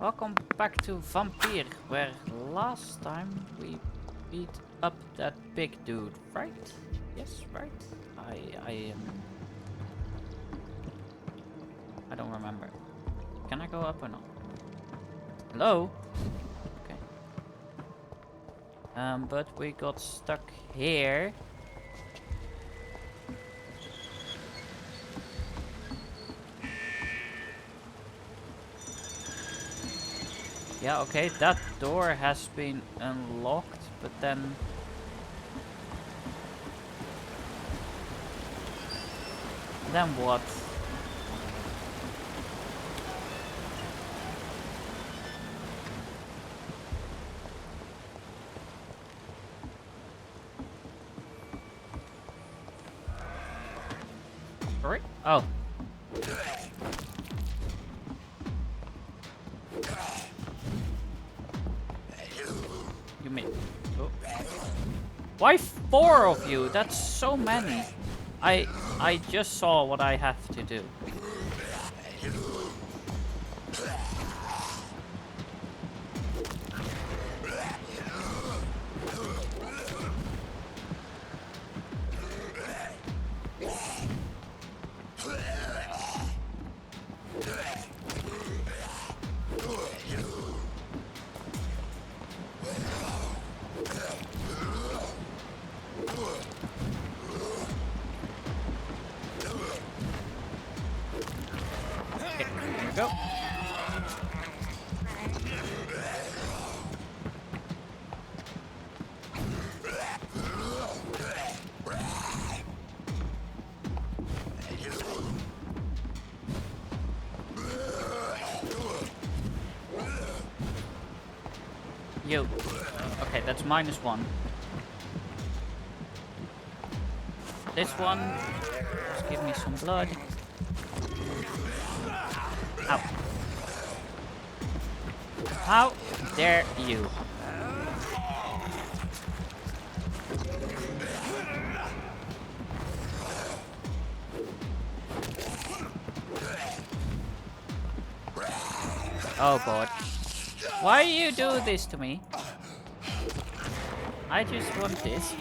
Welcome back to Vampyr, where last time we beat up that big dude, right? Yes, right? I don't remember. Can I go up or not? Hello? Okay. But we got stuck here. Yeah, okay, that door has been unlocked, but then... Then what? Sorry? Oh. You mean... Oh. Why 4 of you? That's so many. I just saw what I have to do. Go. You. Okay, that's -1. This one. Just give me some blood. Ow. How dare you? Oh god. Why you do this to me? I just want this.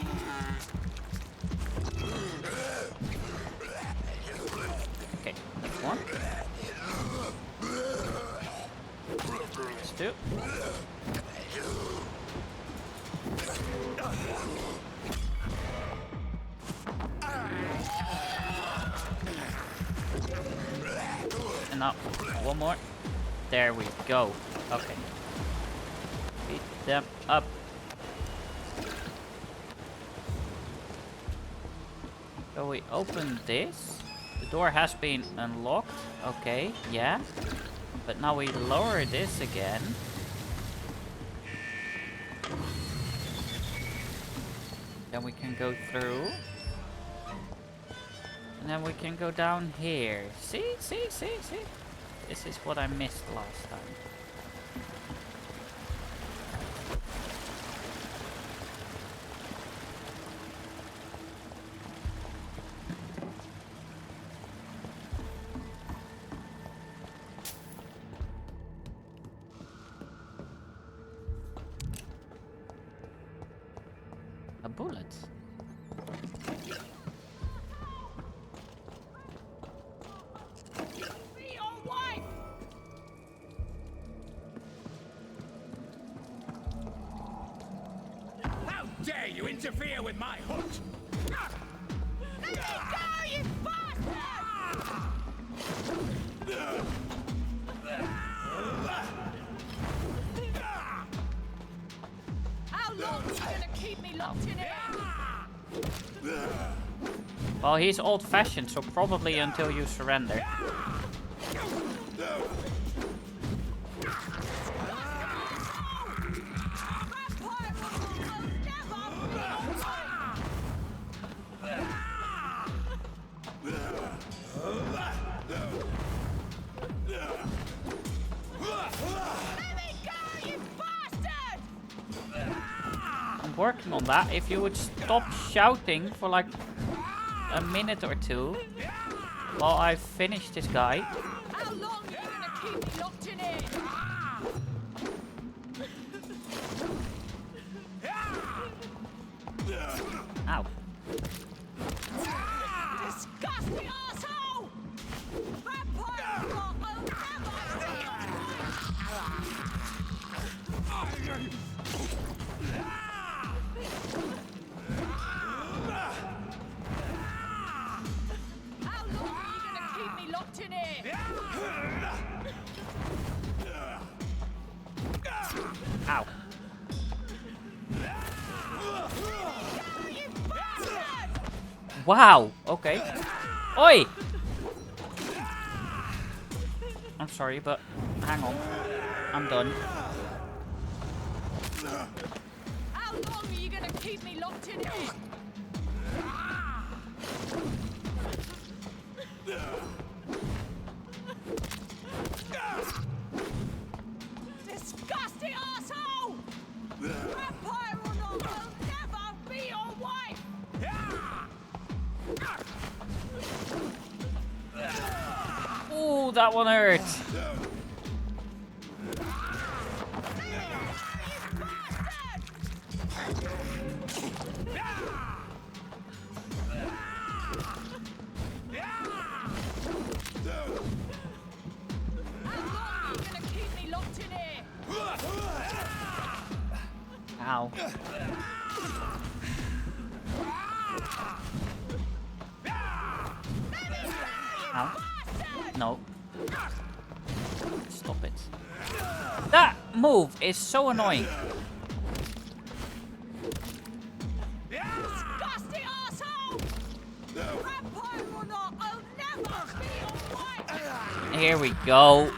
Okay, that's one. That's 2. And now, one more. There we go. Okay. Beat them up. So we open this. The door has been unlocked. Okay, yeah. But now we lower this again. Then we can go through. And then we can go down here. See? This is what I missed last time. A bullet. Dare you interfere with my hunt? Let me go, you bastard! How long are you gonna keep me locked in here? Well, he's old-fashioned, so probably until you surrender. Working on that. If you would stop shouting for like a minute or two while I finish this guy. How long are you gonna keep me locked in here? Wow. Okay. Oi! I'm sorry, but hang on. I'm done. How long are you gonna keep me locked in here? Disgusting arsehole! Vampire or not, I'll never be your wife! Ooh, that one hurt. Ow. Ow. No. Stop it. That move is so annoying. Disgusting arsehole! Vampire or not, I'll never be your wife! Here we go.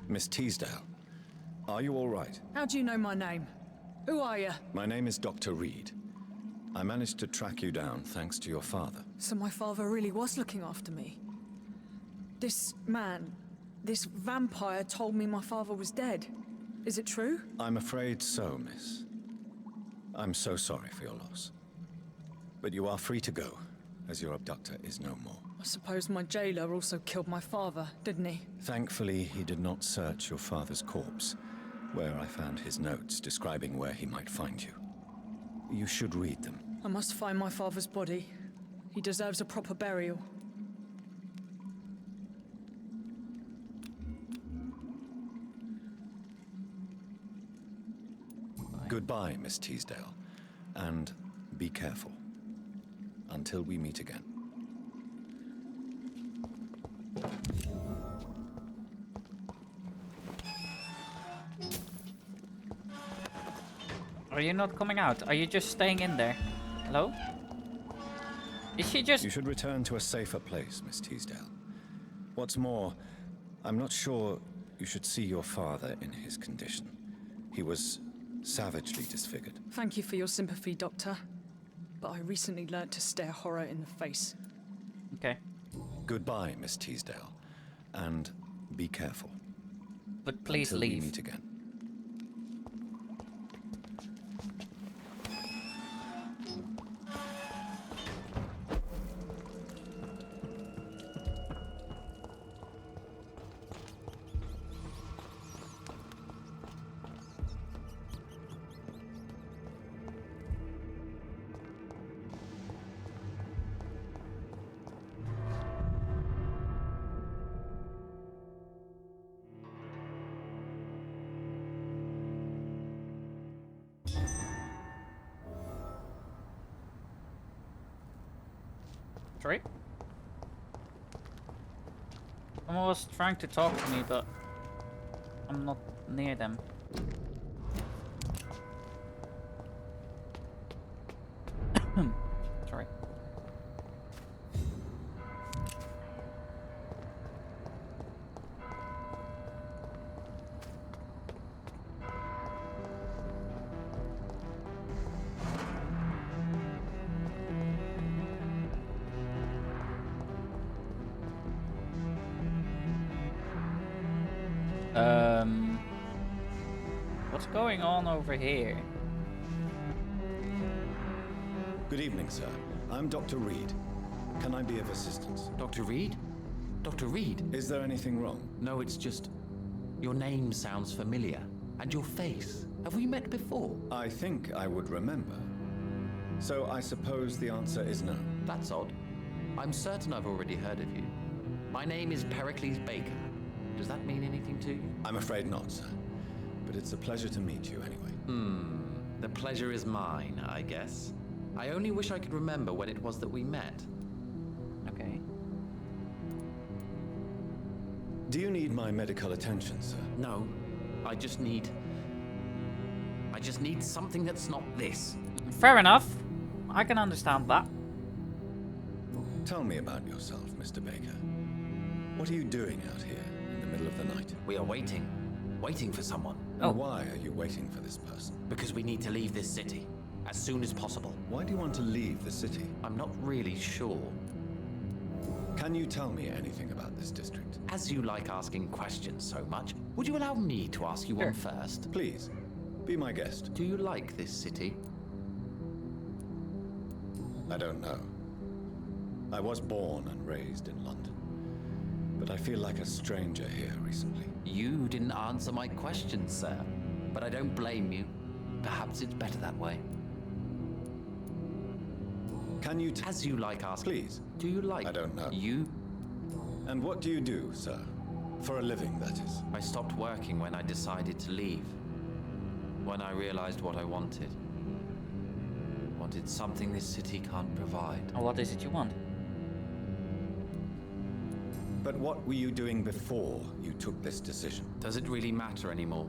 Miss Teasdale, are you all right? How do you know my name? Who are you? My name is Dr. Reed. I managed to track you down thanks to your father. So my father really was looking after me. This man, this vampire told me my father was dead. Is it true? I'm afraid so, miss. I'm so sorry for your loss. But you are free to go, as your abductor is no more. I suppose my jailer also killed my father, didn't he? Thankfully, he did not search your father's corpse, where I found his notes describing where he might find you. You should read them. I must find my father's body. He deserves a proper burial. Goodbye, Miss Teasdale, and be careful. Until we meet again. Are you not coming out? Are you just staying in there? Hello? Is she just... You should return to a safer place, Miss Teasdale. What's more, I'm not sure you should see your father in his condition. He was savagely disfigured. Thank you for your sympathy, Doctor. But I recently learnt to stare horror in the face. Okay. Goodbye, Miss Teasdale, and be careful. But please Until we leave. meet again. Sorry? Someone was trying to talk to me, but I'm not near them. Sorry. What's going on over here? Good evening, sir. I'm Dr. Reed. Can I be of assistance? Dr. Reed? Dr. Reed? Is there anything wrong? No, it's just... Your name sounds familiar. And your face. Have we met before? I think I would remember. So I suppose the answer is no. That's odd. I'm certain I've already heard of you. My name is Pericles Baker. Does that mean anything to you? I'm afraid not, sir. But it's a pleasure to meet you anyway. The pleasure is mine, I guess. I only wish I could remember when it was that we met. Okay. Do you need my medical attention, sir? No, I just need something that's not this. Fair enough. I can understand that. Tell me about yourself, Mr. Baker. What are you doing out here in the middle of the night? We are waiting for someone. Oh. And why are you waiting for this person? Because we need to leave this city as soon as possible. Why do you want to leave the city? I'm not really sure. Can you tell me anything about this district? As you like asking questions so much, would you allow me to ask you one first? Please, be my guest. Do you like this city? I don't know. I was born and raised in London, but I feel like a stranger here recently. You didn't answer my question, sir. But I don't blame you. Perhaps it's better that way. Can you As you like asking. Please. Do you like... I don't know. You... And what do you do, sir? For a living, that is. I stopped working when I decided to leave. When I realized what I wanted. Wanted something this city can't provide. Oh, what is it you want? But what were you doing before you took this decision? Does it really matter anymore?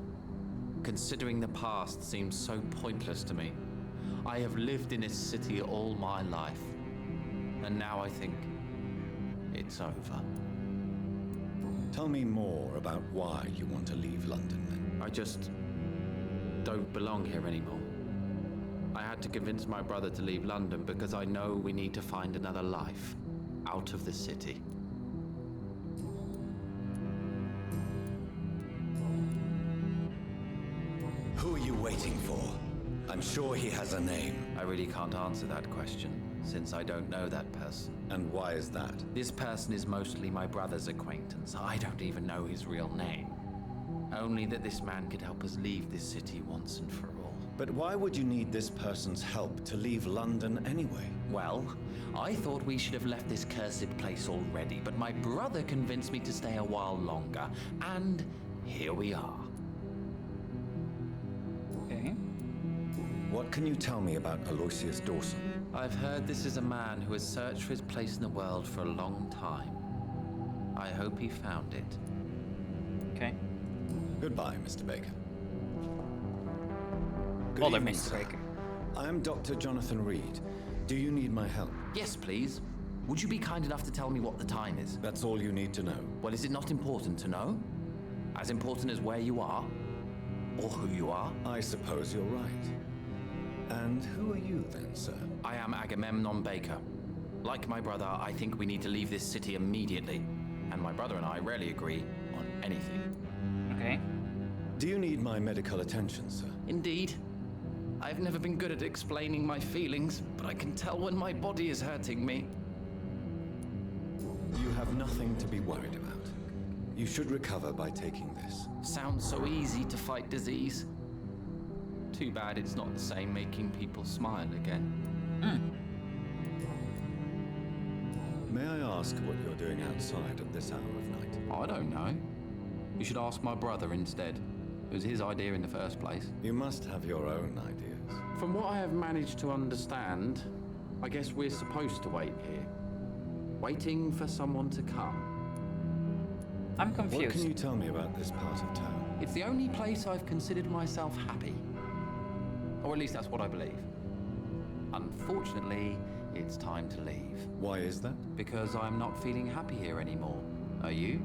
Considering the past seems so pointless to me. I have lived in this city all my life. And now I think it's over. Tell me more about why you want to leave London, then. I just don't belong here anymore. I had to convince my brother to leave London because I know we need to find another life out of the city. Who are you waiting for? I'm sure he has a name. I really can't answer that question, since I don't know that person. And why is that? This person is mostly my brother's acquaintance. I don't even know his real name. Only that this man could help us leave this city once and for all. But why would you need this person's help to leave London anyway? Well, I thought we should have left this cursed place already, but my brother convinced me to stay a while longer, and here we are. Okay. What can you tell me about Aloysius Dawson? I've heard this is a man who has searched for his place in the world for a long time. I hope he found it. Okay. Goodbye, Mr. Baker. Good Bother, evening, Mr. sir. Baker. I am Dr. Jonathan Reed. Do you need my help? Yes, please. Would you be kind enough to tell me what the time is? That's all you need to know. Well, is it not important to know? As important as where you are? Or who you are? I suppose you're right. And who are you then, sir? I am Agamemnon Baker. Like my brother, I think we need to leave this city immediately. And my brother and I rarely agree on anything. Okay. Do you need my medical attention, sir? Indeed. I've never been good at explaining my feelings, but I can tell when my body is hurting me. You have nothing to be worried about. You should recover by taking this. Sounds so easy to fight disease. Too bad it's not the same making people smile again. May I ask what you're doing outside at this hour of night? I don't know. You should ask my brother instead. It was his idea in the first place. You must have your own ideas. From what I have managed to understand, I guess we're supposed to wait here. Waiting for someone to come. I'm What confused. can you tell me about this part of town? It's the only place I've considered myself happy. Or at least that's what I believe. Unfortunately, it's time to leave. Why is that? Because I'm not feeling happy here anymore. Are you?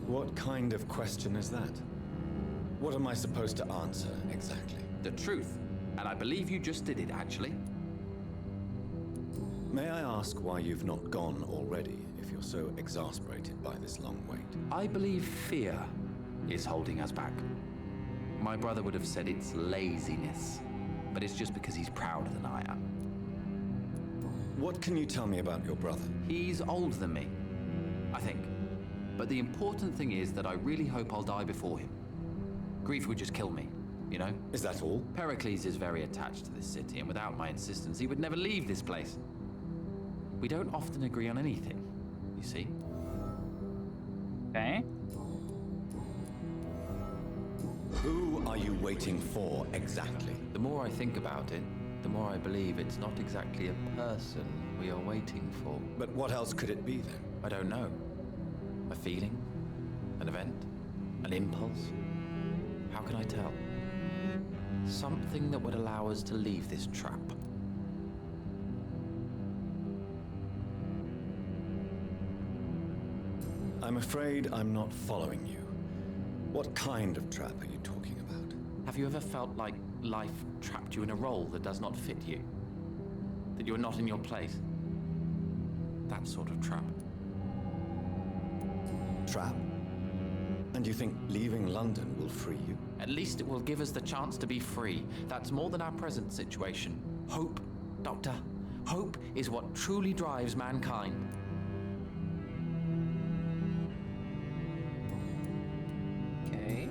What kind of question is that? What am I supposed to answer exactly? The truth. And I believe you just did it, actually. May I ask why you've not gone already, if you're so exasperated by this long wait? I believe fear is holding us back. My brother would have said it's laziness, but it's just because he's prouder than I am. What can you tell me about your brother? He's older than me, I think. But the important thing is that I really hope I'll die before him. Grief would just kill me, you know? Is that all? Pericles is very attached to this city, and without my insistence, he would never leave this place. We don't often agree on anything, you see? Okay. Who are you waiting for exactly? The more I think about it, the more I believe it's not exactly a person we are waiting for. But what else could it be then? I don't know. A feeling? An event? An impulse? How can I tell? Something that would allow us to leave this trap. I'm afraid I'm not following you. What kind of trap are you talking about? Have you ever felt like life trapped you in a role that does not fit you? That you're not in your place? That sort of trap. Trap? And you think leaving London will free you? At least it will give us the chance to be free. That's more than our present situation. Hope, Doctor. Hope is what truly drives mankind. Okay.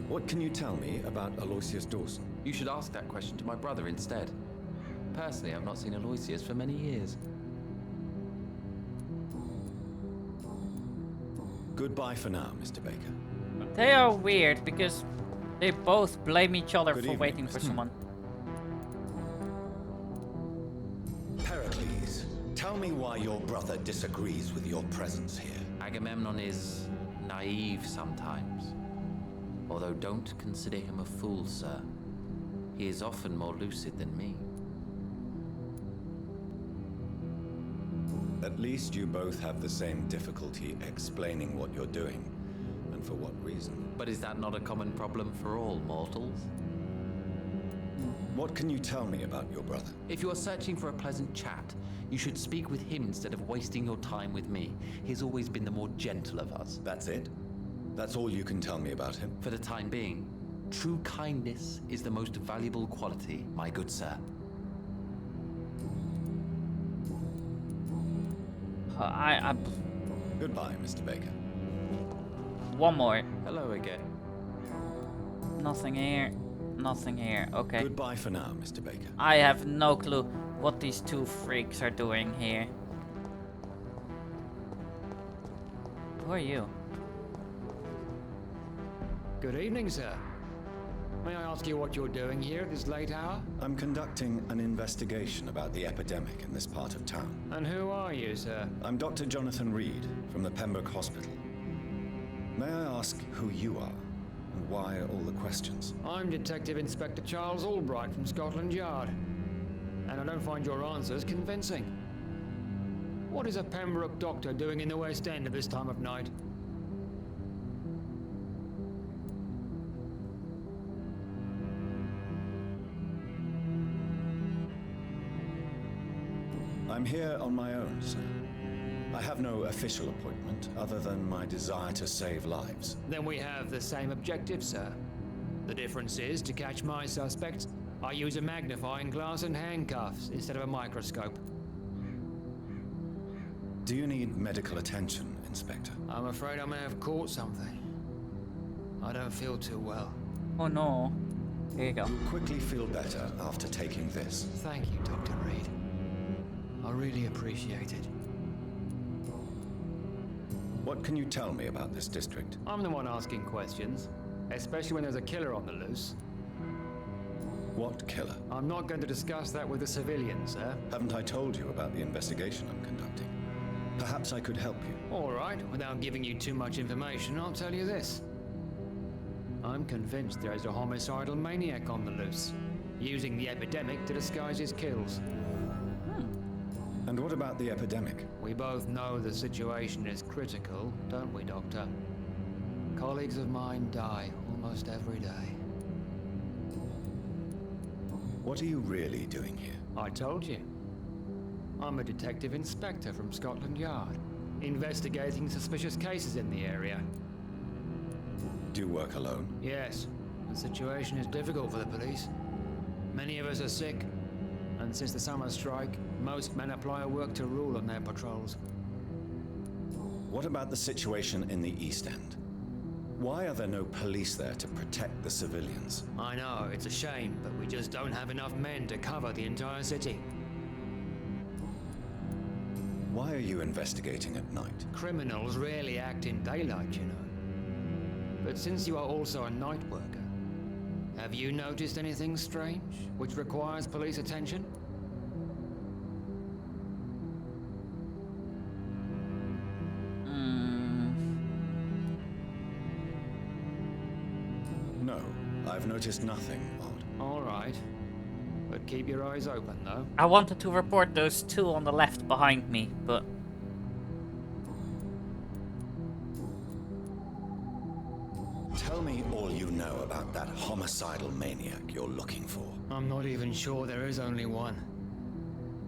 What can you tell me about Aloysius Dawson? You should ask that question to my brother instead. Personally, I've not seen Aloysius for many years. Goodbye for now, Mr. Baker. They are weird because they both blame each other Good for evening, waiting for Mr. someone. Pericles, tell me why your brother disagrees with your presence here. Agamemnon is naive sometimes. Although don't consider him a fool, sir. He is often more lucid than me. At least you both have the same difficulty explaining what you're doing, and for what reason. But is that not a common problem for all mortals? What can you tell me about your brother? If you are searching for a pleasant chat, you should speak with him instead of wasting your time with me. He's always been the more gentle of us. That's it? That's all you can tell me about him? For the time being, true kindness is the most valuable quality, my good sir. Goodbye, Mr. Baker. One more. Hello again. Nothing here. Nothing here. Okay. Goodbye for now, Mr. Baker. I have no clue what these two freaks are doing here. Who are you? Good evening, sir. May I ask you what you're doing here at this late hour? I'm conducting an investigation about the epidemic in this part of town. And who are you, sir? I'm Dr. Jonathan Reed from the Pembroke Hospital. May I ask who you are and why all the questions? I'm Detective Inspector Charles Albright from Scotland Yard. And I don't find your answers convincing. What is a Pembroke doctor doing in the West End at this time of night? I'm here on my own, sir. I have no official appointment other than my desire to save lives. Then we have the same objective, sir. The difference is, to catch my suspects, I use a magnifying glass and handcuffs instead of a microscope. Do you need medical attention, Inspector? I'm afraid I may have caught something. I don't feel too well. Oh no. Here you go. You'll quickly feel better after taking this. Thank you, Dr. Reed. I really appreciate it. What can you tell me about this district? I'm the one asking questions, especially when there's a killer on the loose. What killer? I'm not going to discuss that with the civilians, sir. Haven't I told you about the investigation I'm conducting? Perhaps I could help you. All right, without giving you too much information, I'll tell you this. I'm convinced there is a homicidal maniac on the loose, using the epidemic to disguise his kills. And what about the epidemic? We both know the situation is critical, don't we, Doctor? Colleagues of mine die almost every day. What are you really doing here? I told you. I'm a detective inspector from Scotland Yard, investigating suspicious cases in the area. Do you work alone? Yes, the situation is difficult for the police. Many of us are sick, and since the summer strike, most men apply a work to rule on their patrols. What about the situation in the East End? Why are there no police there to protect the civilians? I know, it's a shame, but we just don't have enough men to cover the entire city. Why are you investigating at night? Criminals rarely act in daylight, you know. But since you are also a night worker, have you noticed anything strange which requires police attention? No, I've noticed nothing odd. All right. But keep your eyes open, though. I wanted to report those two on the left behind me, but Tell me all you know about that homicidal maniac you're looking for. I'm not even sure there is only one.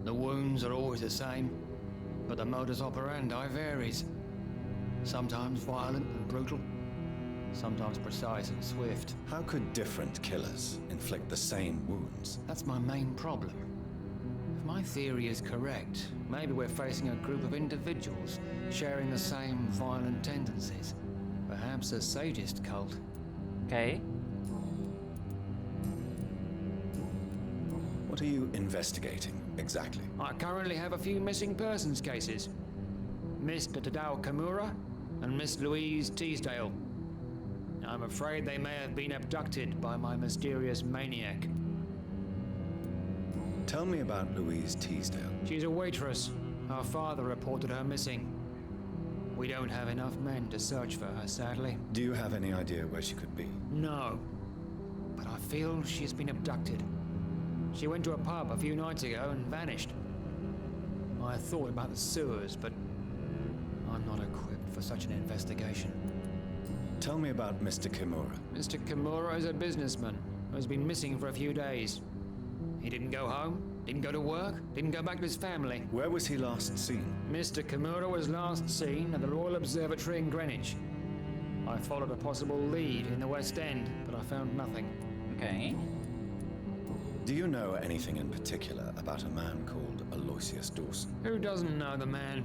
The wounds are always the same, but the modus operandi varies. Sometimes violent and brutal, sometimes precise and swift. How could different killers inflict the same wounds? That's my main problem. If my theory is correct, maybe we're facing a group of individuals sharing the same violent tendencies. Perhaps a sadist cult. okay. What are you investigating exactly? I currently have a few missing persons cases. Mr. Tadao Kimura and Miss Louise Teasdale. I'm afraid they may have been abducted by my mysterious maniac. Tell me about Louise Teasdale. She's a waitress. Her father reported her missing. We don't have enough men to search for her, sadly. Do you have any idea where she could be? No. But I feel she's been abducted. She went to a pub a few nights ago and vanished. I thought about the sewers, but I'm not equipped for such an investigation. Tell me about Mr. Kimura. Mr. Kimura is a businessman who has been missing for a few days. He didn't go home, didn't go to work, didn't go back to his family. Where was he last seen? Mr. Kimura was last seen at the Royal Observatory in Greenwich. I followed a possible lead in the West End, but I found nothing. Okay. Do you know anything in particular about a man called Aloysius Dawson? Who doesn't know the man?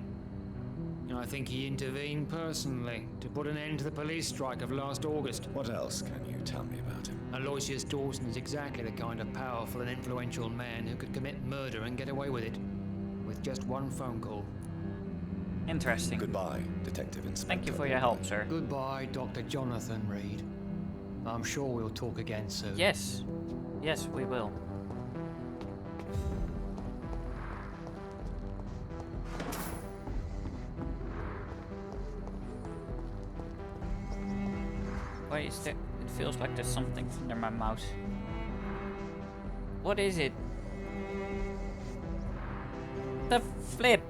I think he intervened personally to put an end to the police strike of last August. What else can you tell me about him? Aloysius Dawson is exactly the kind of powerful and influential man who could commit murder and get away with it. With just one phone call. Interesting. Goodbye, Detective Inspector. Thank you for your help, sir. Goodbye, Dr. Jonathan Reed. I'm sure we'll talk again soon. Yes. Yes, we will. Why is there? It feels like there's something under my mouth. What is it? The flip.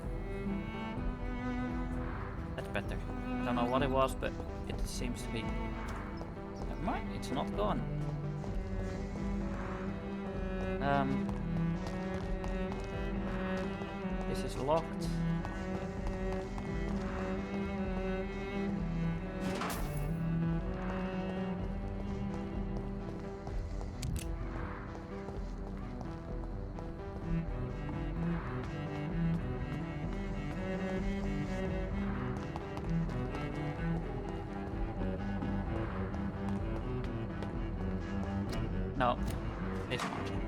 That's better. I don't know what it was, but it seems to be. Never mind, it's not gone. This is locked. No, this one.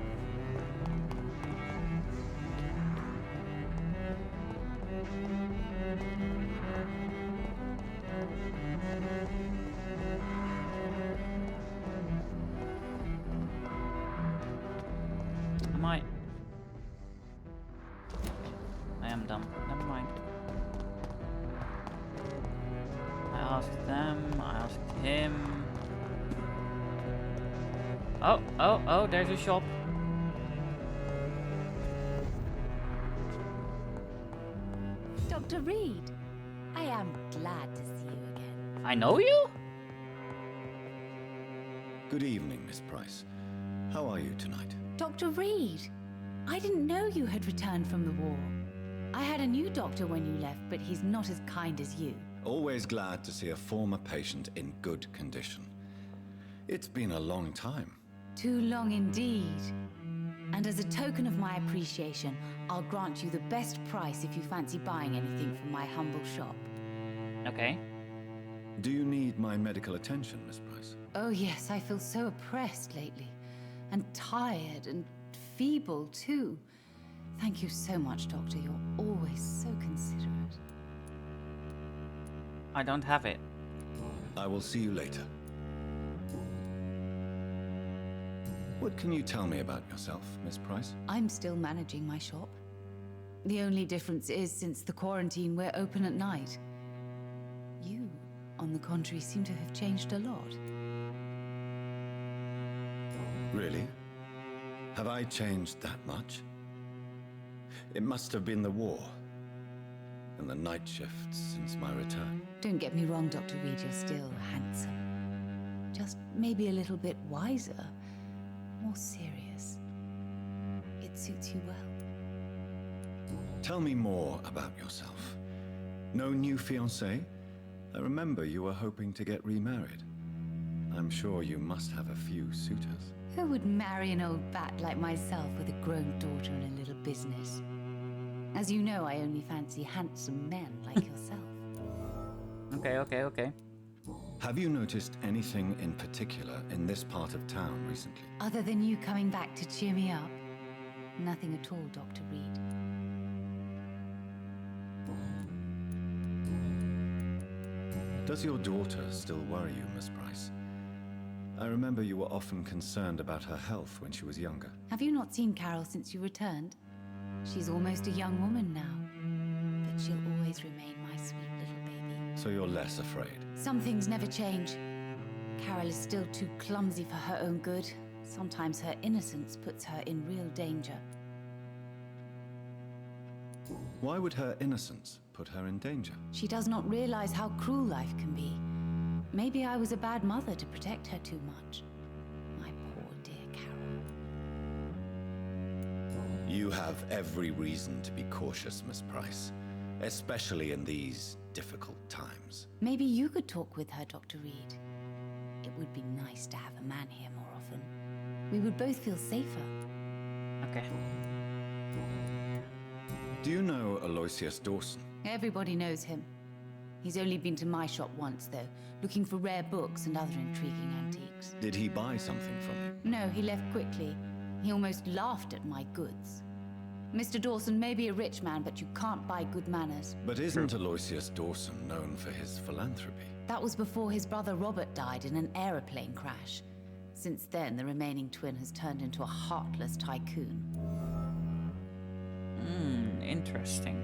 I am dumb. Never mind. I asked them. I asked him. Oh, there's a shop. Dr. Reed, I am glad to see you again. I know you? Good evening, Miss Price. How are you tonight? Dr. Reed, I didn't know you had returned from the war. I had a new doctor when you left, but he's not as kind as you. Always glad to see a former patient in good condition. It's been a long time. Too long indeed. And as a token of my appreciation, I'll grant you the best price if you fancy buying anything from my humble shop. Okay. Do you need my medical attention, Miss Price? Oh yes, I feel so oppressed lately. And tired and feeble too. Thank you so much, Doctor. You're always so considerate. I don't have it. I will see you later. What can you tell me about yourself, Miss Price? I'm still managing my shop. The only difference is, since the quarantine, we're open at night. You, on the contrary, seem to have changed a lot. Really? Have I changed that much? It must have been the war and the night shifts since my return. Don't get me wrong, Dr. Reed, you're still handsome. Just maybe a little bit wiser, more serious. It suits you well. Tell me more about yourself. No new fiancé? I remember you were hoping to get remarried. I'm sure you must have a few suitors. Who would marry an old bat like myself with a grown daughter and a little business? As you know, I only fancy handsome men like yourself. Okay. Have you noticed anything in particular in this part of town recently? Other than you coming back to cheer me up? Nothing at all, Dr. Reed. Does your daughter still worry you, Miss Price? I remember you were often concerned about her health when she was younger. Have you not seen Carol since you returned? She's almost a young woman now, but she'll always remain my sweet little baby. So you're less afraid? Some things never change. Carol is still too clumsy for her own good. Sometimes her innocence puts her in real danger. Why would her innocence put her in danger? She does not realize how cruel life can be. Maybe I was a bad mother to protect her too much. My poor dear Carol. You have every reason to be cautious, Miss Price, especially in these difficult times. Maybe you could talk with her, Dr. Reed. It would be nice to have a man here more often. We would both feel safer. Okay. Do you know Aloysius Dawson? Everybody knows him. He's only been to my shop once, though, looking for rare books and other intriguing antiques. Did he buy something from you? No, he left quickly. He almost laughed at my goods. Mr. Dawson may be a rich man, but you can't buy good manners. But isn't Aloysius Dawson known for his philanthropy? That was before his brother Robert died in an aeroplane crash. Since then, the remaining twin has turned into a heartless tycoon. Interesting.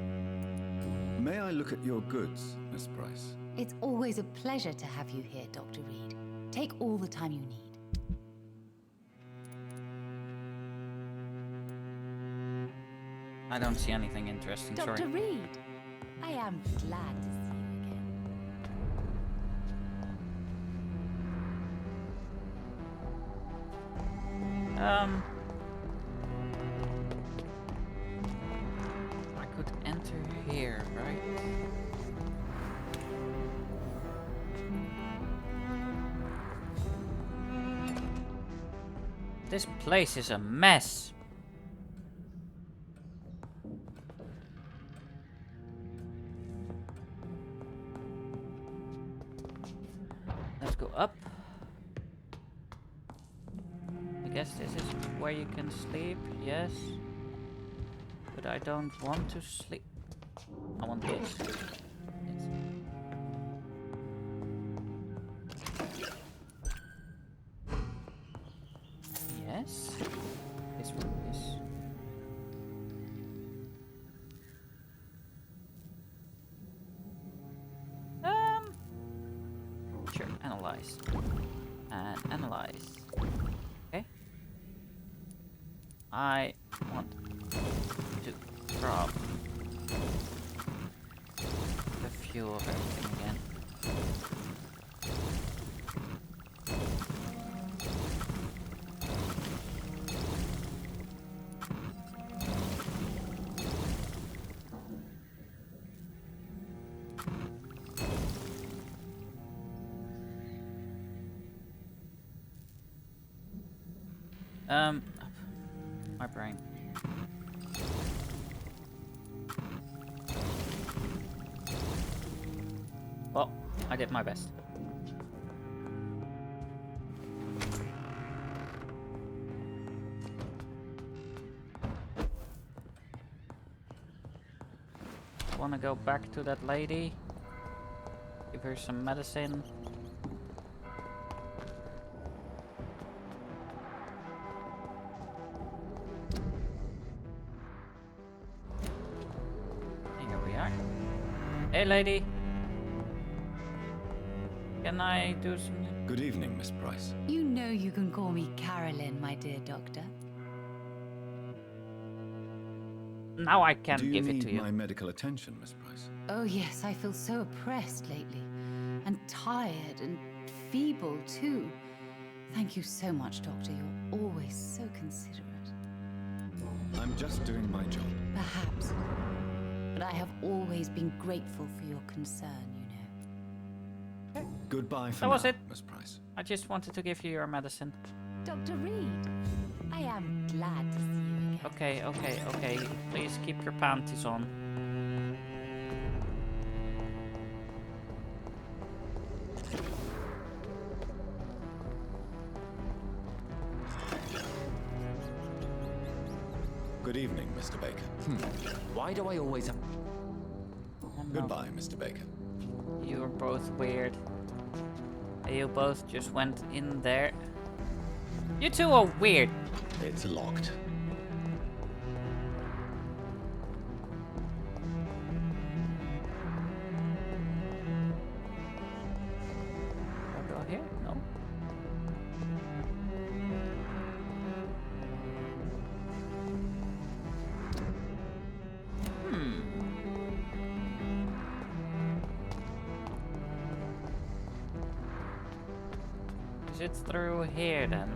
May I look at your goods, Miss Price? It's always a pleasure to have you here, Dr. Reed. Take all the time you need. I don't see anything interesting, Dr. sorry. Reed, I am glad to see you again. I could enter here, right? This place is a mess. Let's go up. I guess this is where you can sleep, yes. But I don't want to sleep. I want this. Yes. Yes. This one is. Sure, analyze. And analyze. Okay. I want to grab a few of everything again. My brain. Well, I did my best. Wanna go back to that lady? Give her some medicine. Alright. Hey, lady. Can I do something? Good evening, Miss Price. You know you can call me Carolyn, my dear doctor. Now I can Do you give it need to you. my medical attention, Miss Price? Oh, yes, I feel so oppressed lately. And tired and feeble, too. Thank you so much, Doctor. You're always so considerate. I'm just doing my job. Perhaps. But I have always been grateful for your concern, you know. Goodbye for That was now, it. Miss Price. I just wanted to give you your medicine. Dr. Reed, I am glad to see you again. Okay. Please keep your panties on. Good evening, Mr. Baker. Why do I always have... Goodbye, Mr. Baker. You're both weird. You both just went in there. You two are weird. It's locked. Can I go here? No. Is it through here then?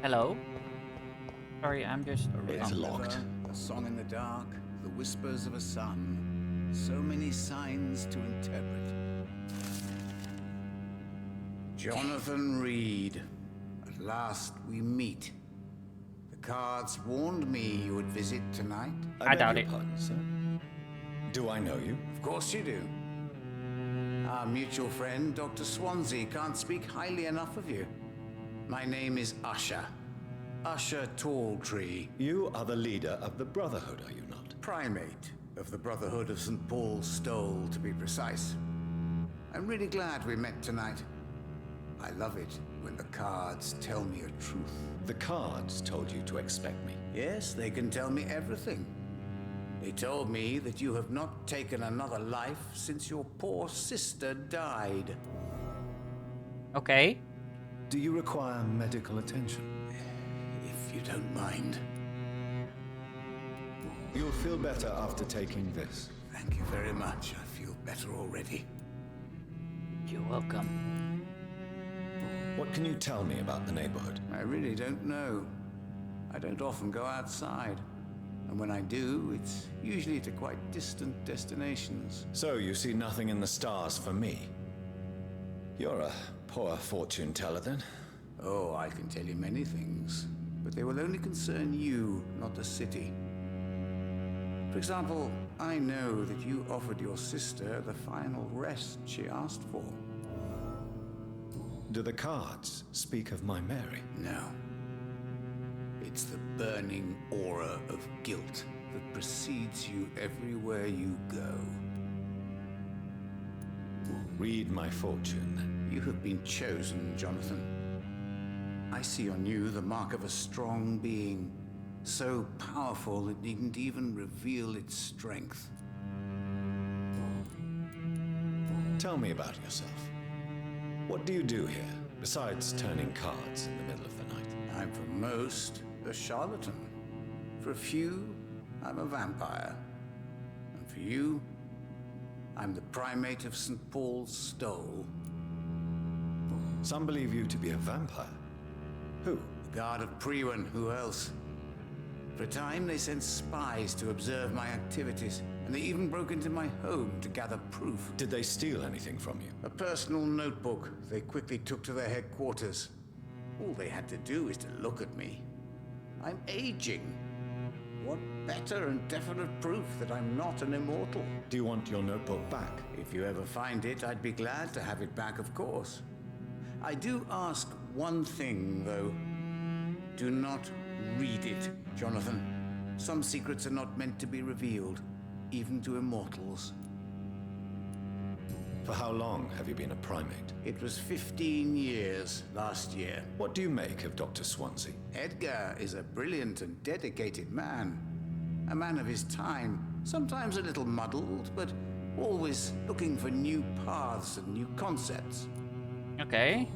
Hello? Sorry, I'm just... It's oh. locked. A song in the dark, the whispers of a sun. So many signs to interpret. Jonathan Reed. At last we meet. The cards warned me you would visit tonight. I beg doubt your it. Pardon, sir. Do I know you? Of course you do. Our mutual friend, Dr. Swansea, can't speak highly enough of you. My name is Usher. Usher Talltree. You are the leader of the Brotherhood, are you not? Primate of the Brotherhood of St. Paul's Stole, to be precise. I'm really glad we met tonight. I love it when the cards tell me a truth. The cards told you to expect me. Yes, they can tell me everything. They told me that you have not taken another life since your poor sister died. Okay. Do you require medical attention? If you don't mind. You'll feel better after taking this. Thank you very much. I feel better already. You're welcome. What can you tell me about the neighborhood? I really don't know. I don't often go outside. And when I do, it's usually to quite distant destinations. So you see nothing in the stars for me? You're a poor fortune teller then. Oh, I can tell you many things, but they will only concern you, not the city. For example, I know that you offered your sister the final rest she asked for. Do the cards speak of my Mary? No. It's the burning aura of guilt that precedes you everywhere you go. Read my fortune then. You have been chosen, Jonathan. I see on you the mark of a strong being, so powerful it needn't even reveal its strength. Tell me about yourself. What do you do here, besides turning cards in the middle of the night? I'm for most a charlatan. For a few, I'm a vampire. And for you, I'm the primate of St. Paul's Stole. Some believe you to be a vampire. Who? The Guard of Brehm, who else? For a time, they sent spies to observe my activities, and they even broke into my home to gather proof. Did they steal anything from you? A personal notebook they quickly took to their headquarters. All they had to do is to look at me. I'm aging. What better and definite proof that I'm not an immortal? Do you want your notebook back? If you ever find it, I'd be glad to have it back, of course. I do ask one thing, though. Do not read it, Jonathan. Some secrets are not meant to be revealed, even to immortals. For how long have you been a primate? It was 15 years last year. What do you make of Dr. Swansea? Edgar is a brilliant and dedicated man. A man of his time, sometimes a little muddled, but always looking for new paths and new concepts. Okay.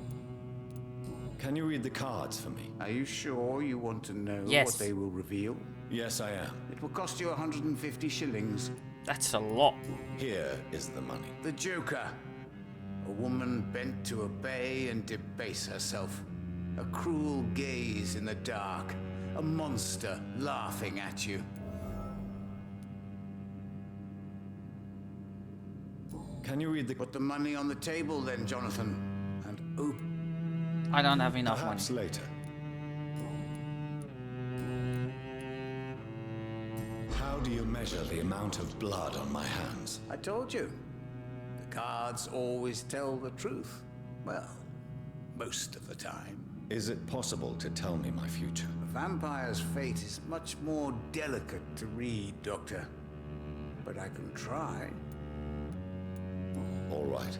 Can you read the cards for me? Are you sure you want to know Yes. what they will reveal? Yes, I am. It will cost you 150 shillings. That's a lot. Here is the money. The Joker. A woman bent to obey and debase herself. A cruel gaze in the dark. A monster laughing at you. Can you read the... Put the money on the table then, Jonathan. And open. I don't have enough Perhaps money. later. How do you measure the amount of blood on my hands? I told you. The cards always tell the truth. Well, most of the time. Is it possible to tell me my future? A vampire's fate is much more delicate to read, Doctor. But I can try. All right.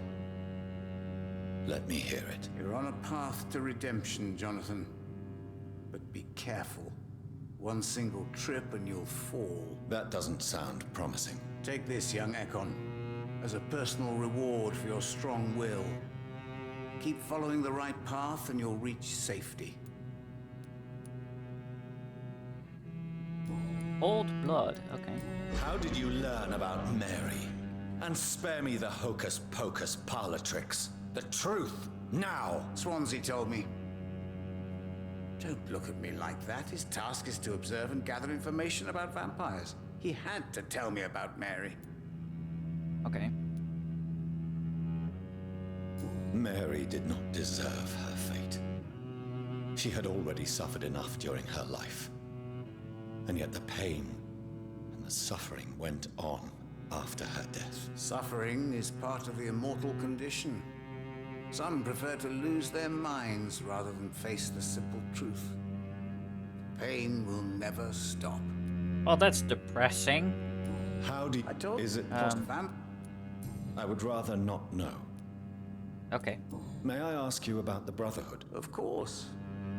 Let me hear it. You're on a path to redemption, Jonathan. But be careful. One single trip and you'll fall. That doesn't sound promising. Take this, young Ekon, as a personal reward for your strong will. Keep following the right path and you'll reach safety. Old blood. Okay. How did you learn about Mary? And spare me the hocus-pocus parlor tricks. The truth, now! Swansea told me. Don't look at me like that. His task is to observe and gather information about vampires. He had to tell me about Mary. Okay. Mary did not deserve her fate. She had already suffered enough during her life. And yet the pain and the suffering went on after her death. Suffering is part of the immortal condition. Some prefer to lose their minds rather than face the simple truth. Pain will never stop. Oh, that's depressing. How do you... I told Is it you. possible? I would rather not know. Okay. May I ask you about the Brotherhood? Of course.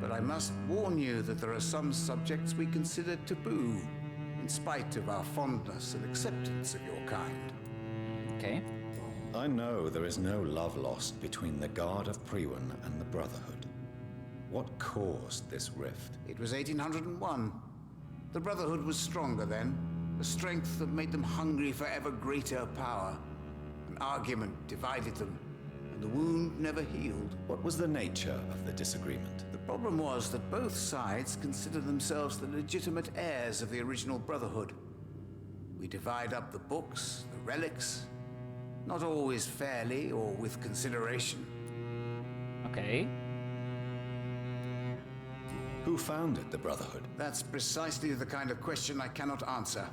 But I must warn you that there are some subjects we consider taboo, in spite of our fondness and acceptance of your kind. Okay. I know there is no love lost between the Guard of Priwen and the Brotherhood. What caused this rift? It was 1801. The Brotherhood was stronger then, a strength that made them hungry for ever greater power. An argument divided them, and the wound never healed. What was the nature of the disagreement? The problem was that both sides considered themselves the legitimate heirs of the original Brotherhood. We divide up the books, the relics, not always fairly or with consideration. Okay. Who founded the Brotherhood? That's precisely the kind of question I cannot answer.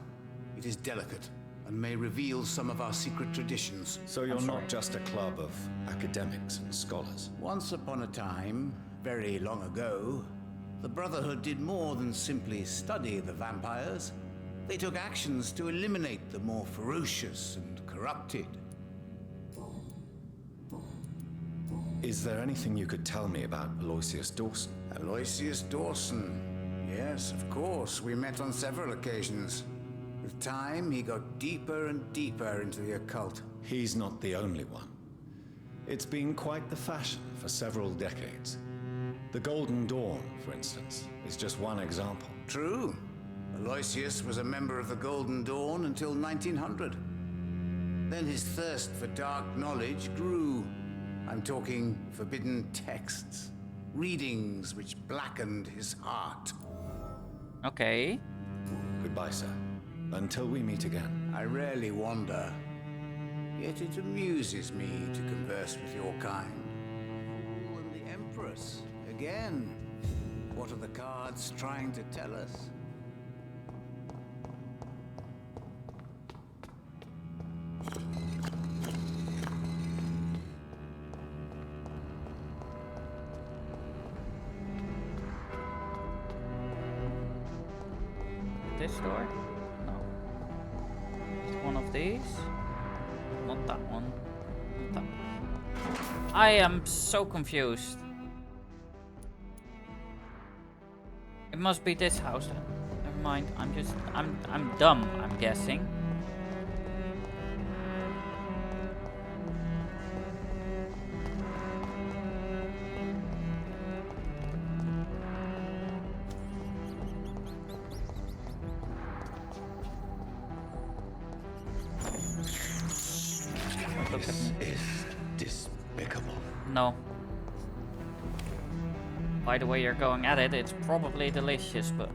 It is delicate and may reveal some of our secret traditions. So you're I'm not sorry. just a club of academics and scholars. Once upon a time, very long ago, the Brotherhood did more than simply study the vampires. They took actions to eliminate the more ferocious and corrupted. Is there anything you could tell me about Aloysius Dawson? Aloysius Dawson. Yes, of course. We met on several occasions. With time, he got deeper and deeper into the occult. He's not the only one. It's been quite the fashion for several decades. The Golden Dawn, for instance, is just one example. True. Aloysius was a member of the Golden Dawn until 1900. Then his thirst for dark knowledge grew. I'm talking forbidden texts, readings which blackened his heart. Okay. Goodbye, sir. Until we meet again. I rarely wander, yet it amuses me to converse with your kind. And the Empress, again. What are the cards trying to tell us? this door? No. Is it one of these? Not that one. Not that one. I am so confused. It must be this house then. Never mind. I'm dumb, I'm guessing. This is despicable. No. By the way you're going at it, it's probably delicious, but...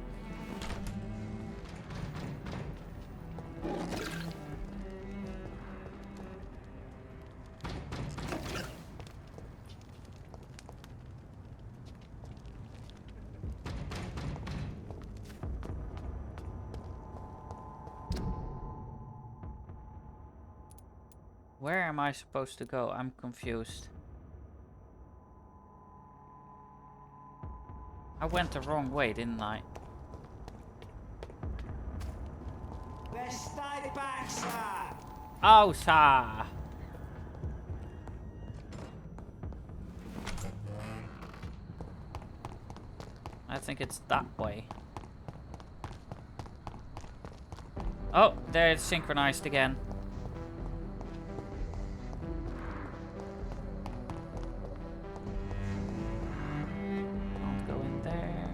Where am I supposed to go? I'm confused. I went the wrong way, didn't I? Stay back, sir! Oh, sir! I think it's that way. Oh, there it's synchronized again. Can't go in there.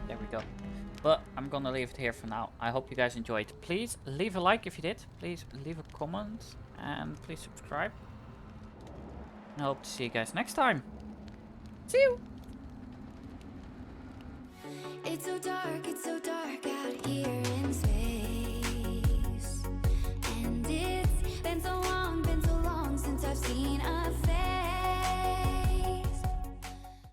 There we go. But I'm gonna leave it here for now. I hope you guys enjoyed. Please leave a like if you did. Please leave a comment. And please subscribe. And I hope to see you guys next time. See you! It's so dark